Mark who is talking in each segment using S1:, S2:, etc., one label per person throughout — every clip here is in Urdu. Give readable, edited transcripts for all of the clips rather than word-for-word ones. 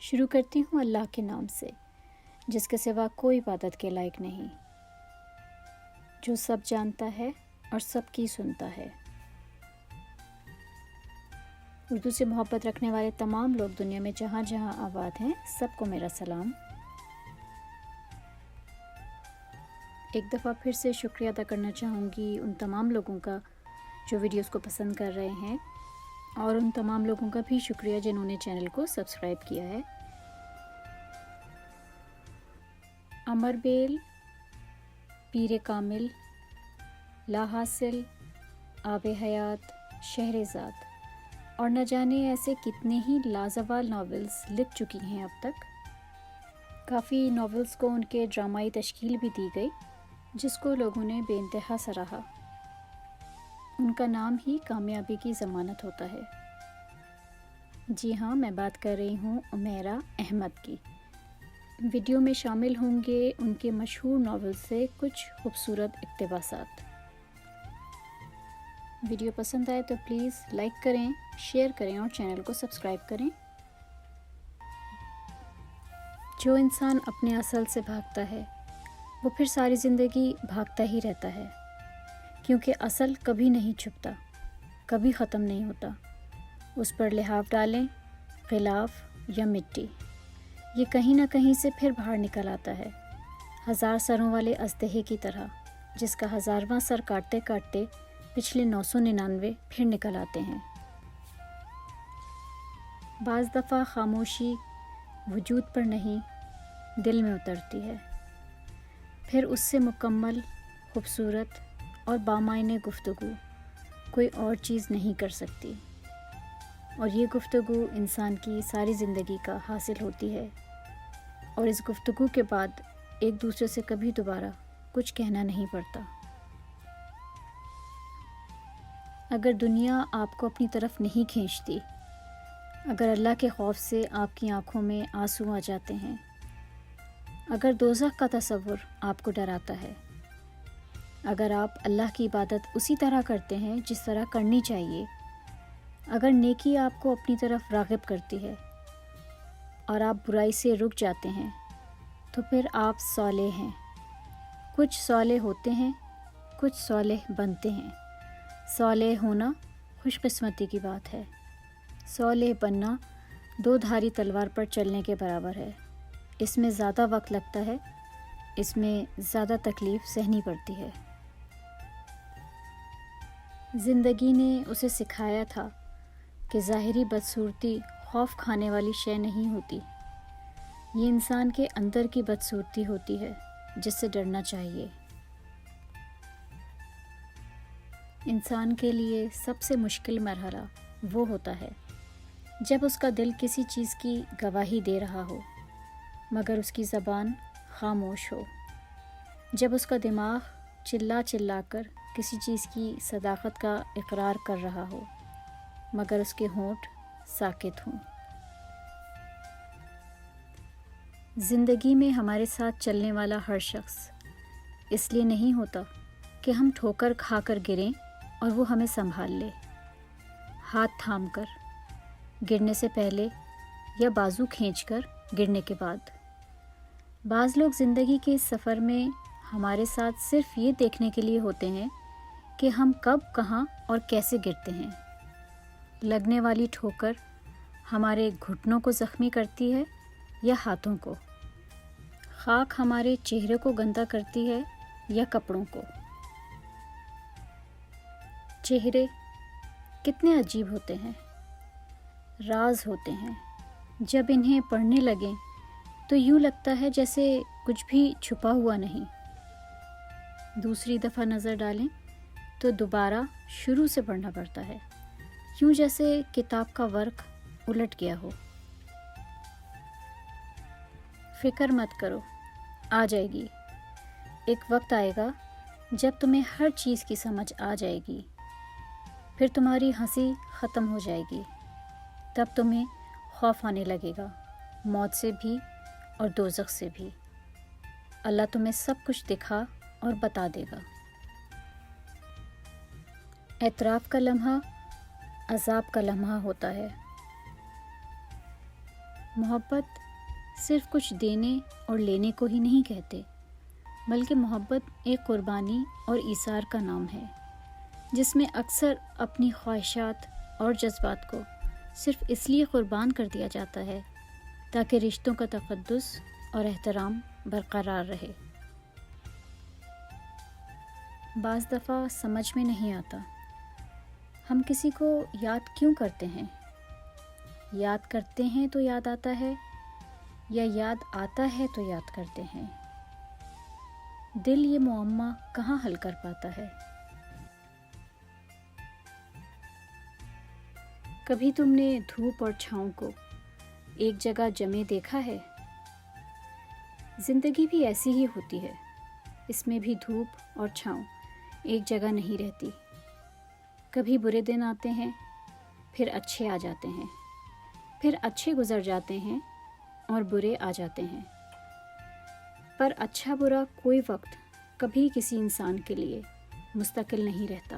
S1: شروع کرتی ہوں اللہ کے نام سے، جس کے سوا کوئی عبادت کے لائق نہیں، جو سب جانتا ہے اور سب کی سنتا ہے۔ اردو سے محبت رکھنے والے تمام لوگ دنیا میں جہاں جہاں آباد ہیں، سب کو میرا سلام۔ ایک دفعہ پھر سے شکریہ ادا کرنا چاہوں گی ان تمام لوگوں کا جو ویڈیوز کو پسند کر رہے ہیں، اور ان تمام لوگوں کا بھی شکریہ جنہوں نے چینل کو سبسکرائب کیا ہے۔ امر بیل، پیر کامل، لا حاصل، آب حیات، شہرزاد اور نہ جانے ایسے کتنے ہی لازوال ناولز لکھ چکی ہیں اب تک۔ کافی ناولز کو ان کے ڈرامائی تشکیل بھی دی گئی، جس کو لوگوں نے بے انتہا سراہا۔ ان کا نام ہی کامیابی کی ضمانت ہوتا ہے۔ جی ہاں، میں بات کر رہی ہوں عمیرہ احمد کی۔ ویڈیو میں شامل ہوں گے ان کے مشہور ناول سے کچھ خوبصورت اقتباسات۔ ویڈیو پسند آئے تو پلیز لائک کریں، شیئر کریں اور چینل کو سبسکرائب کریں۔ جو انسان اپنے اصل سے بھاگتا ہے، وہ پھر ساری زندگی بھاگتا ہی رہتا ہے، کیونکہ اصل کبھی نہیں چھپتا، کبھی ختم نہیں ہوتا۔ اس پر لحاف ڈالیں، غلاف یا مٹی، یہ کہیں نہ کہیں سے پھر باہر نکل آتا ہے، ہزار سروں والے اژدہے کی طرح، جس کا ہزارواں سر کاٹتے کاٹتے پچھلے 999 پھر نکل آتے ہیں۔ بعض دفعہ خاموشی وجود پر نہیں، دل میں اترتی ہے، پھر اس سے مکمل، خوبصورت اور بامعنی گفتگو کوئی اور چیز نہیں کر سکتی، اور یہ گفتگو انسان کی ساری زندگی کا حاصل ہوتی ہے، اور اس گفتگو کے بعد ایک دوسرے سے کبھی دوبارہ کچھ کہنا نہیں پڑتا۔ اگر دنیا آپ کو اپنی طرف نہیں کھینچتی، اگر اللہ کے خوف سے آپ کی آنکھوں میں آنسو آ جاتے ہیں، اگر دوزخ کا تصور آپ کو ڈراتا ہے، اگر آپ اللہ کی عبادت اسی طرح کرتے ہیں جس طرح کرنی چاہیے، اگر نیکی آپ کو اپنی طرف راغب کرتی ہے اور آپ برائی سے رک جاتے ہیں، تو پھر آپ صالح ہیں۔ کچھ صالح ہوتے ہیں، کچھ صالح بنتے ہیں۔ صالح ہونا خوش قسمتی کی بات ہے، صالح بننا دو دھاری تلوار پر چلنے کے برابر ہے۔ اس میں زیادہ وقت لگتا ہے، اس میں زیادہ تکلیف سہنی پڑتی ہے۔ زندگی نے اسے سکھایا تھا کہ ظاہری بدصورتی خوف کھانے والی شے نہیں ہوتی، یہ انسان کے اندر کی بدصورتی ہوتی ہے جس سے ڈرنا چاہیے۔ انسان کے لیے سب سے مشکل مرحلہ وہ ہوتا ہے جب اس کا دل کسی چیز کی گواہی دے رہا ہو مگر اس کی زبان خاموش ہو، جب اس کا دماغ چلا چلا کر کسی چیز کی صداقت کا اقرار کر رہا ہو مگر اس کے ہونٹ ساکت ہوں۔ زندگی میں ہمارے ساتھ چلنے والا ہر شخص اس لیے نہیں ہوتا کہ ہم ٹھوکر کھا کر گریں اور وہ ہمیں سنبھال لے، ہاتھ تھام کر، گرنے سے پہلے یا بازو کھینچ کر گرنے کے بعد۔ بعض لوگ زندگی کے اس سفر میں ہمارے ساتھ صرف یہ دیکھنے کے لیے ہوتے ہیں کہ ہم کب، کہاں اور کیسے گرتے ہیں۔ لگنے والی ٹھوکر ہمارے گھٹنوں کو زخمی کرتی ہے یا ہاتھوں کو، خاک ہمارے چہرے کو گندا کرتی ہے یا کپڑوں کو۔ چہرے کتنے عجیب ہوتے ہیں، راز ہوتے ہیں، جب انہیں پڑھنے لگیں تو یوں لگتا ہے جیسے کچھ بھی چھپا ہوا نہیں۔ دوسری دفعہ نظر ڈالیں تو دوبارہ شروع سے پڑھنا پڑتا ہے، یوں جیسے کتاب کا ورق الٹ گیا ہو۔ فکر مت کرو، آ جائے گی۔ ایک وقت آئے گا جب تمہیں ہر چیز کی سمجھ آ جائے گی، پھر تمہاری ہنسی ختم ہو جائے گی، تب تمہیں خوف آنے لگے گا، موت سے بھی اور دوزخ سے بھی۔ اللہ تمہیں سب کچھ دکھا اور بتا دے گا۔ اعتراف کا لمحہ عذاب کا لمحہ ہوتا ہے۔ محبت صرف کچھ دینے اور لینے کو ہی نہیں کہتے، بلکہ محبت ایک قربانی اور ایثار کا نام ہے، جس میں اکثر اپنی خواہشات اور جذبات کو صرف اس لیے قربان کر دیا جاتا ہے تاکہ رشتوں کا تقدس اور احترام برقرار رہے۔ بعض دفعہ سمجھ میں نہیں آتا ہم کسی کو یاد کیوں کرتے ہیں؟ یاد کرتے ہیں تو یاد آتا ہے یا یاد آتا ہے تو یاد کرتے ہیں؟ دل یہ معمہ کہاں حل کر پاتا ہے؟ کبھی تم نے دھوپ اور چھاؤں کو ایک جگہ جمے دیکھا ہے؟ زندگی بھی ایسی ہی ہوتی ہے، اس میں بھی دھوپ اور چھاؤں ایک جگہ نہیں رہتی۔ کبھی برے دن آتے ہیں، پھر اچھے آ جاتے ہیں، پھر اچھے گزر جاتے ہیں اور برے آ جاتے ہیں، پر اچھا برا کوئی وقت کبھی کسی انسان کے لیے مستقل نہیں رہتا۔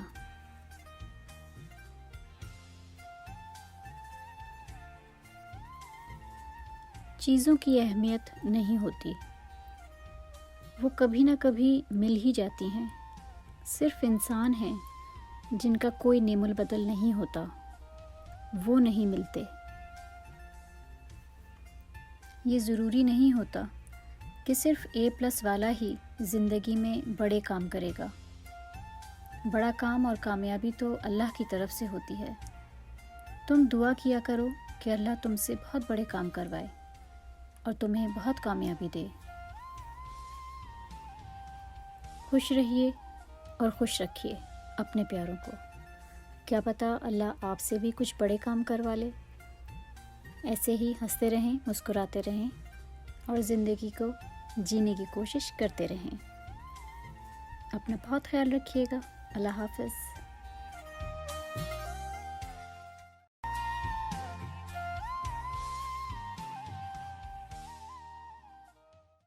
S1: چیزوں کی اہمیت نہیں ہوتی، وہ کبھی نہ کبھی مل ہی جاتی ہیں۔ صرف انسان ہیں جن کا کوئی نعم البدل نہیں ہوتا، وہ نہیں ملتے۔ یہ ضروری نہیں ہوتا کہ صرف A+ والا ہی زندگی میں بڑے کام کرے گا۔ بڑا کام اور کامیابی تو اللہ کی طرف سے ہوتی ہے۔ تم دعا کیا کرو کہ اللہ تم سے بہت بڑے کام کروائے اور تمہیں بہت کامیابی دے۔ خوش رہیے اور خوش رکھیے اپنے پیاروں کو، کیا پتہ اللہ آپ سے بھی کچھ بڑے کام کروا لے۔ ایسے ہی ہنستے رہیں، مسکراتے رہیں اور زندگی کو جینے کی کوشش کرتے رہیں۔ اپنا بہت خیال رکھیے گا۔ اللہ حافظ۔